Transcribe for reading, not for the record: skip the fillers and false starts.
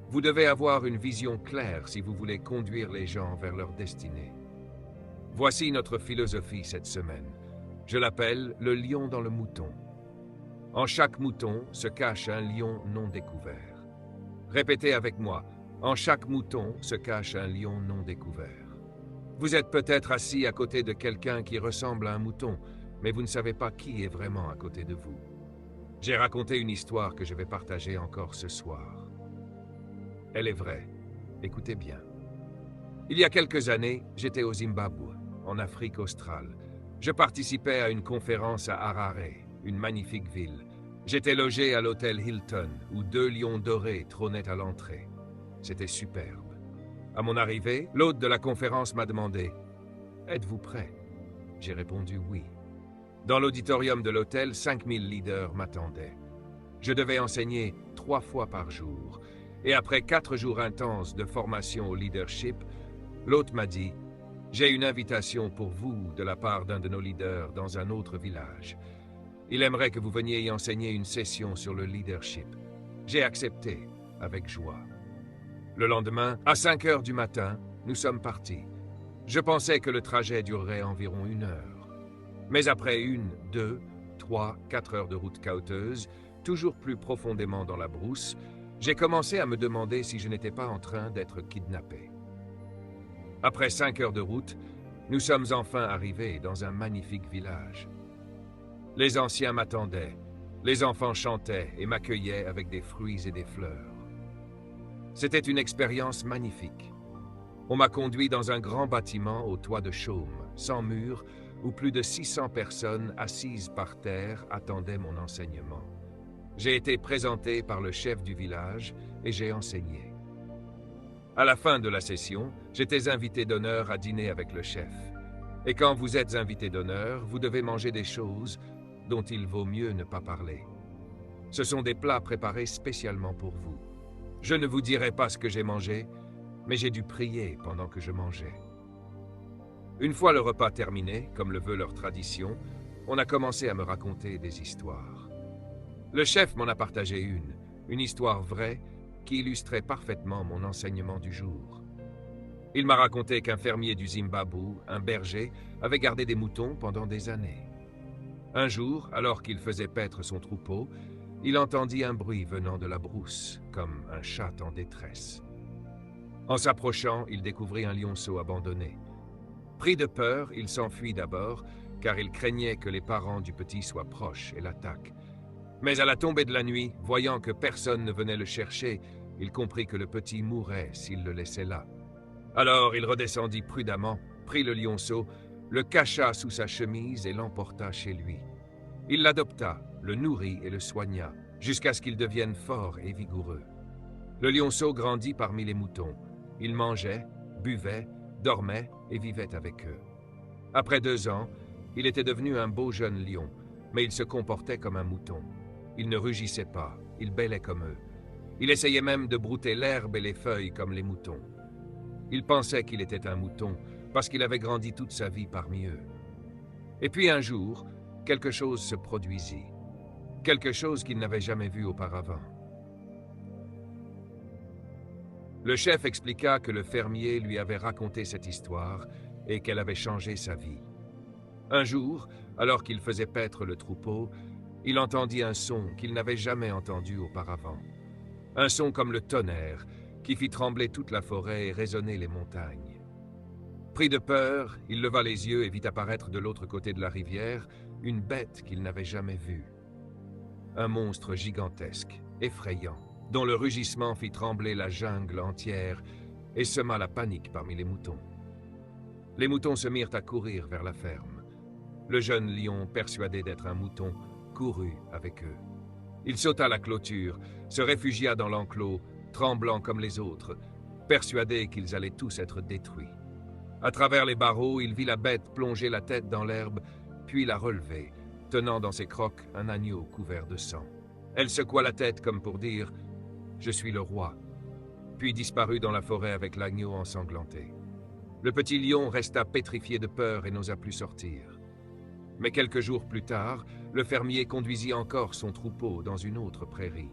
Vous devez avoir une vision claire si vous voulez conduire les gens vers leur destinée. Voici notre philosophie cette semaine. Je l'appelle le lion dans le mouton. En chaque mouton se cache un lion non découvert. Répétez avec moi. En chaque mouton se cache un lion non découvert. Vous êtes peut-être assis à côté de quelqu'un qui ressemble à un mouton, mais vous ne savez pas qui est vraiment à côté de vous. J'ai raconté une histoire que je vais partager encore ce soir. Elle est vraie. Écoutez bien. Il y a quelques années, j'étais au Zimbabwe, en Afrique australe. Je participais à une conférence à Harare, une magnifique ville. J'étais logé à l'hôtel Hilton, où 2 lions dorés trônaient à l'entrée. C'était superbe. À mon arrivée, l'hôte de la conférence m'a demandé « Êtes-vous prêt ?» J'ai répondu « Oui ». Dans l'auditorium de l'hôtel, 5000 leaders m'attendaient. Je devais enseigner 3 fois par jour. Et après 4 jours intenses de formation au leadership, l'hôte m'a dit « J'ai une invitation pour vous de la part d'un de nos leaders dans un autre village. Il aimerait que vous veniez y enseigner une session sur le leadership. » J'ai accepté avec joie. Le lendemain, à 5 heures du matin, nous sommes partis. Je pensais que le trajet durerait environ 1 heure. Mais après 1, 2, 3, 4 heures de route cahoteuse, toujours plus profondément dans la brousse, j'ai commencé à me demander si je n'étais pas en train d'être kidnappé. Après 5 heures de route, nous sommes enfin arrivés dans un magnifique village. Les anciens m'attendaient, les enfants chantaient et m'accueillaient avec des fruits et des fleurs. C'était une expérience magnifique. On m'a conduit dans un grand bâtiment au toit de chaume, sans mur, où plus de 600 personnes assises par terre attendaient mon enseignement. J'ai été présenté par le chef du village et j'ai enseigné. À la fin de la session, j'étais invité d'honneur à dîner avec le chef. Et quand vous êtes invité d'honneur, vous devez manger des choses dont il vaut mieux ne pas parler. Ce sont des plats préparés spécialement pour vous. Je ne vous dirai pas ce que j'ai mangé, mais j'ai dû prier pendant que je mangeais. Une fois le repas terminé, comme le veut leur tradition, on a commencé à me raconter des histoires. Le chef m'en a partagé une histoire vraie qui illustrait parfaitement mon enseignement du jour. Il m'a raconté qu'un fermier du Zimbabwe, un berger, avait gardé des moutons pendant des années. Un jour, alors qu'il faisait paître son troupeau, il entendit un bruit venant de la brousse, comme un chat en détresse. En s'approchant, il découvrit un lionceau abandonné. Pris de peur, il s'enfuit d'abord, car il craignait que les parents du petit soient proches et l'attaquent. Mais à la tombée de la nuit, voyant que personne ne venait le chercher, il comprit que le petit mourrait s'il le laissait là. Alors il redescendit prudemment, prit le lionceau, le cacha sous sa chemise et l'emporta chez lui. Il l'adopta, le nourrit et le soigna, jusqu'à ce qu'il devienne fort et vigoureux. Le lionceau grandit parmi les moutons. Il mangeait, buvait, dormait et vivait avec eux. Après 2 ans, il était devenu un beau jeune lion, mais il se comportait comme un mouton. Il ne rugissait pas, il bêlait comme eux. Il essayait même de brouter l'herbe et les feuilles comme les moutons. Il pensait qu'il était un mouton parce qu'il avait grandi toute sa vie parmi eux. Et puis un jour, quelque chose se produisit. Quelque chose qu'il n'avait jamais vu auparavant. Le chef expliqua que le fermier lui avait raconté cette histoire et qu'elle avait changé sa vie. Un jour, alors qu'il faisait paître le troupeau, il entendit un son qu'il n'avait jamais entendu auparavant. Un son comme le tonnerre, qui fit trembler toute la forêt et résonner les montagnes. Pris de peur, il leva les yeux et vit apparaître de l'autre côté de la rivière une bête qu'il n'avait jamais vue. Un monstre gigantesque, effrayant, dont le rugissement fit trembler la jungle entière et sema la panique parmi les moutons. Les moutons se mirent à courir vers la ferme. Le jeune lion, persuadé d'être un mouton, courut avec eux. Il sauta la clôture, se réfugia dans l'enclos, tremblant comme les autres, persuadé qu'ils allaient tous être détruits. À travers les barreaux, il vit la bête plonger la tête dans l'herbe, puis la relever, tenant dans ses crocs un agneau couvert de sang. Elle secoua la tête comme pour dire « Je suis le roi », puis disparut dans la forêt avec l'agneau ensanglanté. Le petit lion resta pétrifié de peur et n'osa plus sortir. Mais quelques jours plus tard, le fermier conduisit encore son troupeau dans une autre prairie.